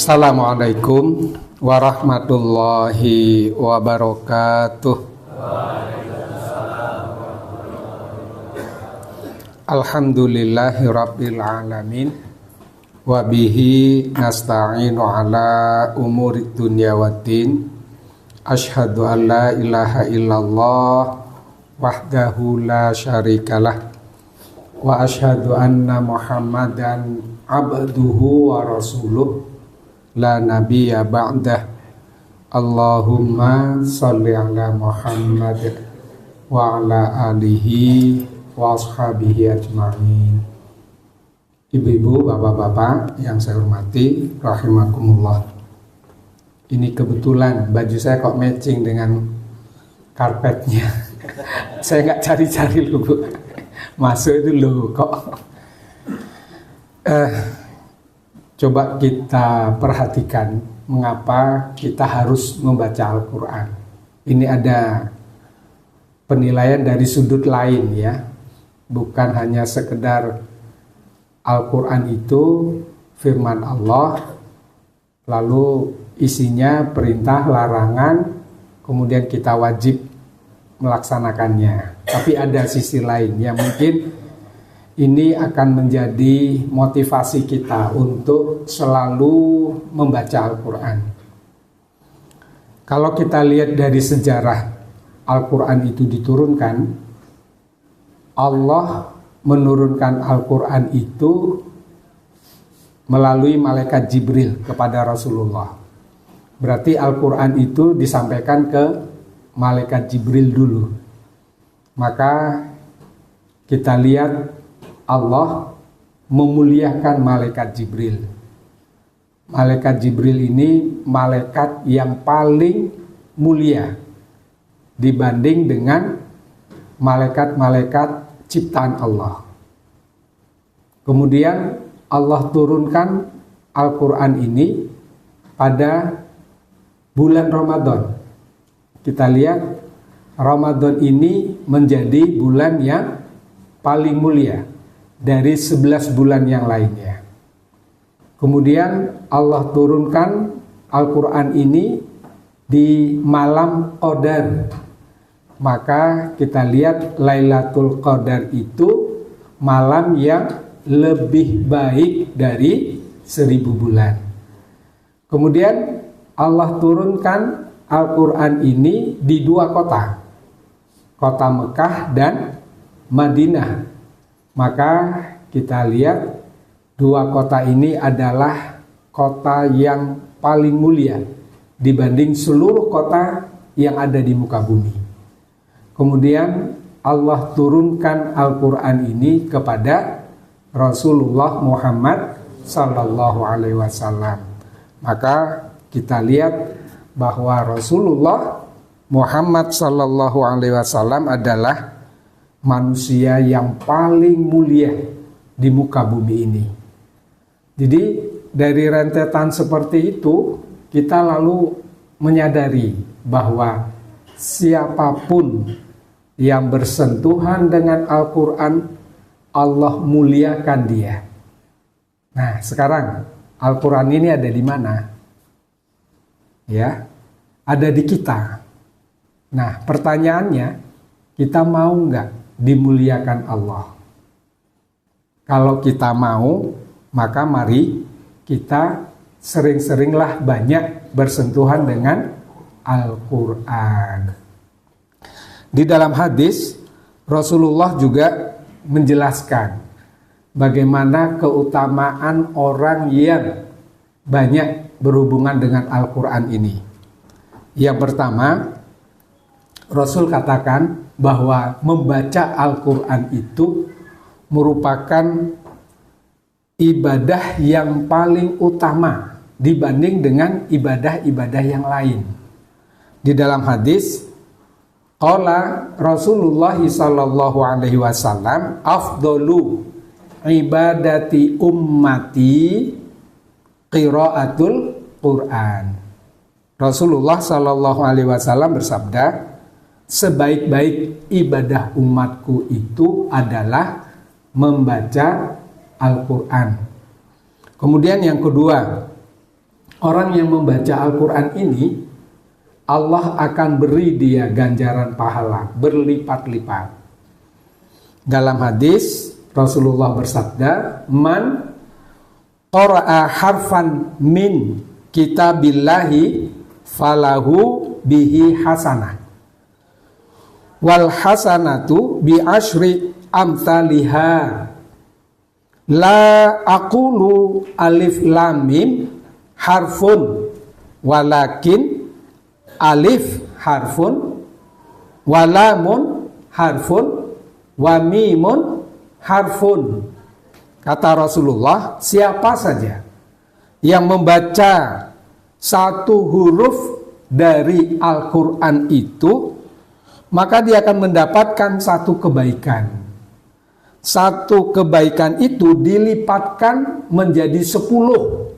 Assalamualaikum warahmatullahi wabarakatuh. Alhamdulillahi rabbil alamin. Wabihi nasta'inu ala umuri dunya waddin. Ashhadu an la ilaha illallah wahdahu la syarikalah. Wa ashhadu anna muhammadan abduhu wa rasuluh la nabiyya ba'dah. Allahumma salli ala Muhammad wa ala alihi wa ashabihi ajma'in. Ibu-ibu, bapak-bapak yang saya hormati, rahimakumullah. Ini kebetulan baju saya kok matching dengan karpetnya. Saya nggak cari-cari loh, Bu. Masuk itu loh kok. Coba kita perhatikan mengapa kita harus membaca Al-Quran. Ini ada penilaian dari sudut lain ya. Bukan hanya sekedar Al-Quran itu firman Allah, lalu isinya perintah, larangan, kemudian kita wajib melaksanakannya. Tapi ada sisi lain yang mungkin ini akan menjadi motivasi kita untuk selalu membaca Al-Quran. Kalau kita lihat dari sejarah Al-Quran itu diturunkan, Allah menurunkan Al-Quran itu melalui malaikat Jibril kepada Rasulullah. Berarti Al-Quran itu disampaikan ke malaikat Jibril dulu. Maka kita lihat Allah memuliakan malaikat Jibril. Malaikat Jibril ini malaikat yang paling mulia dibanding dengan malaikat-malaikat ciptaan Allah. Kemudian Allah turunkan Al-Quran ini pada bulan Ramadan. Kita lihat Ramadan ini menjadi bulan yang paling mulia dari 11 bulan yang lainnya. Kemudian Allah turunkan Al-Quran ini di malam Qadar. Maka kita lihat Lailatul Qadar itu malam yang lebih baik dari 1000 bulan. Kemudian Allah turunkan Al-Quran ini di 2 kota, kota Mekah dan Madinah. Maka kita lihat 2 kota ini adalah kota yang paling mulia dibanding seluruh kota yang ada di muka bumi. Kemudian Allah turunkan Al-Quran ini kepada Rasulullah Muhammad Sallallahu Alaihi Wasallam. Maka kita lihat bahwa Rasulullah Muhammad Sallallahu Alaihi Wasallam adalah manusia yang paling mulia di muka bumi ini. Jadi dari rentetan seperti itu kita lalu menyadari bahwa siapapun yang bersentuhan dengan Al-Quran, Allah muliakan dia. Nah sekarang Al-Quran ini ada di mana? Ya, ada di kita. Nah pertanyaannya, kita mau nggak dimuliakan Allah? Kalau kita mau, maka mari kita sering-seringlah banyak bersentuhan dengan Al-Quran. Di dalam hadis Rasulullah juga menjelaskan bagaimana keutamaan orang yang banyak berhubungan dengan Al-Quran ini. Yang pertama, Rasul katakan bahwa membaca Al-Quran itu merupakan ibadah yang paling utama dibanding dengan ibadah-ibadah yang lain. Di dalam hadis, qala Rasulullah sallallahu alaihi wasallam, afdalu ibadati ummati qiraatul Quran. Rasulullah sallallahu alaihi wasallam bersabda, sebaik-baik ibadah umatku itu adalah membaca Al-Quran. Kemudian yang kedua, orang yang membaca Al-Quran ini, Allah akan beri dia ganjaran pahala berlipat-lipat. Dalam hadis Rasulullah bersabda, "Man qara'a harfan min kitabillahi falahu bihi hasanah. Wal hasanatu bi asyri amthaliha. La aqulu alif lam mim harfun walakin alif harfun walamun harfun wa mimun harfun." Kata Rasulullah, siapa saja yang membaca satu huruf dari Al-Quran itu, maka dia akan mendapatkan satu kebaikan. Satu kebaikan itu dilipatkan menjadi 10.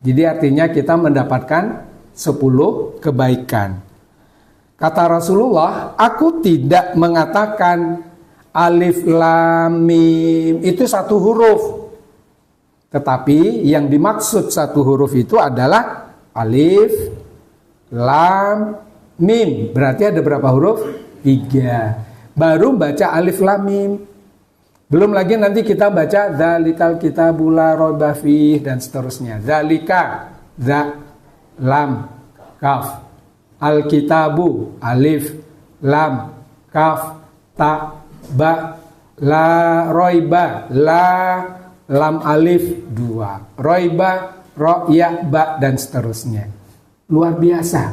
Jadi artinya kita mendapatkan 10 kebaikan. Kata Rasulullah, aku tidak mengatakan alif lam mim itu satu huruf. Tetapi yang dimaksud satu huruf itu adalah alif lam mim. Berarti ada berapa huruf? 3. Baru baca alif lam mim. Belum lagi nanti kita baca dzalikal kitabul la raiba fiih dan seterusnya. Dzalika za lam kaf. Al kitabu alif lam kaf ta ba la roiba la lam alif 2 roiba ro ya ba dan seterusnya. Luar biasa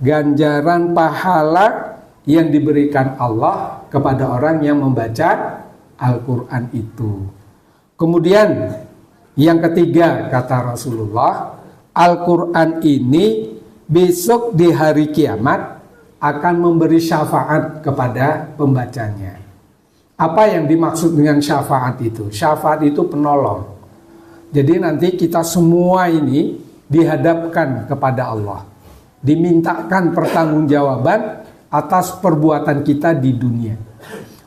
ganjaran pahala yang diberikan Allah kepada orang yang membaca Al-Quran itu. Kemudian yang ketiga kata Rasulullah, Al-Quran ini besok di hari kiamat akan memberi syafaat kepada pembacanya. Apa yang dimaksud dengan syafaat itu? Syafaat itu penolong. Jadi nanti kita semua ini dihadapkan kepada Allah. Dimintakan pertanggungjawaban atas perbuatan kita di dunia.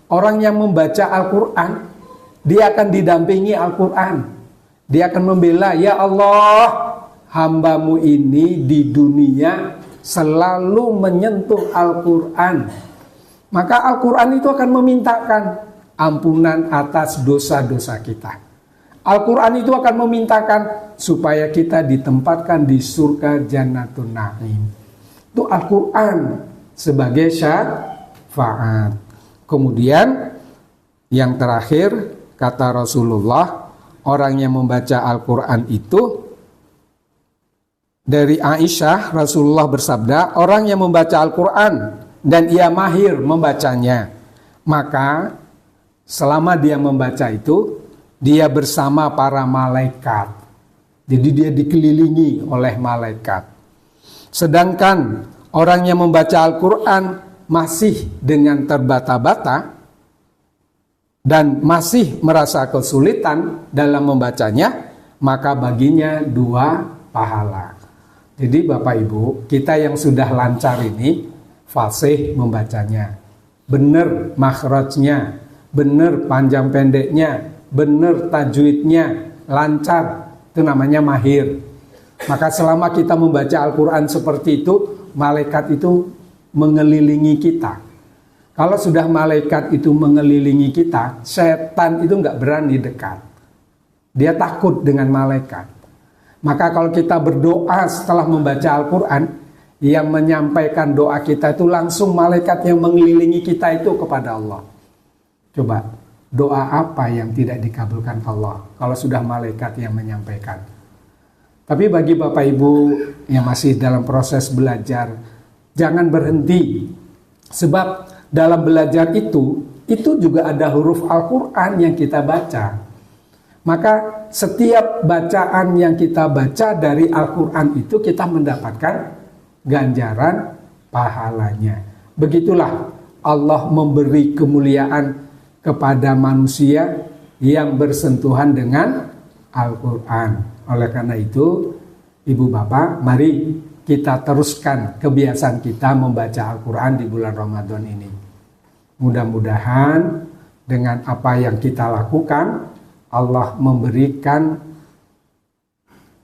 Orang yang membaca Al-Quran, dia akan didampingi Al-Quran. Dia akan membela, ya Allah, hambamu ini di dunia selalu menyentuh Al-Quran. Maka Al-Quran itu akan memintakan ampunan atas dosa-dosa kita. Al-Quran itu akan memintakan supaya kita ditempatkan di surga Jannatun Na'im. Itu Al-Quran sebagai syafaat. Kemudian yang terakhir kata Rasulullah, orang yang membaca Al-Quran itu, dari Aisyah Rasulullah bersabda, orang yang membaca Al-Quran dan ia mahir membacanya, maka selama dia membaca itu, dia bersama para malaikat. Jadi dia dikelilingi oleh malaikat. Sedangkan orang yang membaca Al-Quran masih dengan terbata-bata dan masih merasa kesulitan dalam membacanya, maka baginya 2 pahala. Jadi Bapak Ibu, kita yang sudah lancar ini fasih membacanya, benar makhrajnya, benar panjang pendeknya, benar tajwidnya, lancar, itu namanya mahir. Maka selama kita membaca Al-Quran seperti itu, malaikat itu mengelilingi kita. Kalau sudah malaikat itu mengelilingi kita, setan itu nggak berani dekat. Dia takut dengan malaikat. Maka kalau kita berdoa setelah membaca Al-Quran, yang menyampaikan doa kita itu langsung malaikat yang mengelilingi kita itu kepada Allah. Coba, doa apa yang tidak dikabulkan Allah kalau sudah malaikat yang menyampaikan? Tapi bagi Bapak Ibu yang masih dalam proses belajar, jangan berhenti. Sebab dalam belajar itu juga ada huruf Al-Quran yang kita baca. Maka setiap bacaan yang kita baca dari Al-Quran itu kita mendapatkan ganjaran pahalanya. Begitulah Allah memberi kemuliaan kepada manusia yang bersentuhan dengan Al-Quran. Oleh karena itu, Ibu Bapak, mari kita teruskan kebiasaan kita membaca Al-Quran di bulan Ramadan ini. Mudah-mudahan dengan apa yang kita lakukan, Allah memberikan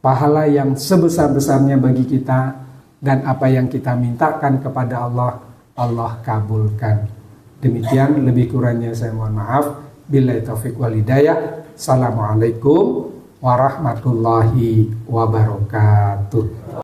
pahala yang sebesar-besarnya bagi kita, dan apa yang kita mintakan kepada Allah, Allah kabulkan. Demikian, lebih kurangnya saya mohon maaf. Billahi taufiq wal hidayah. Assalamualaikum warahmatullahi wabarakatuh.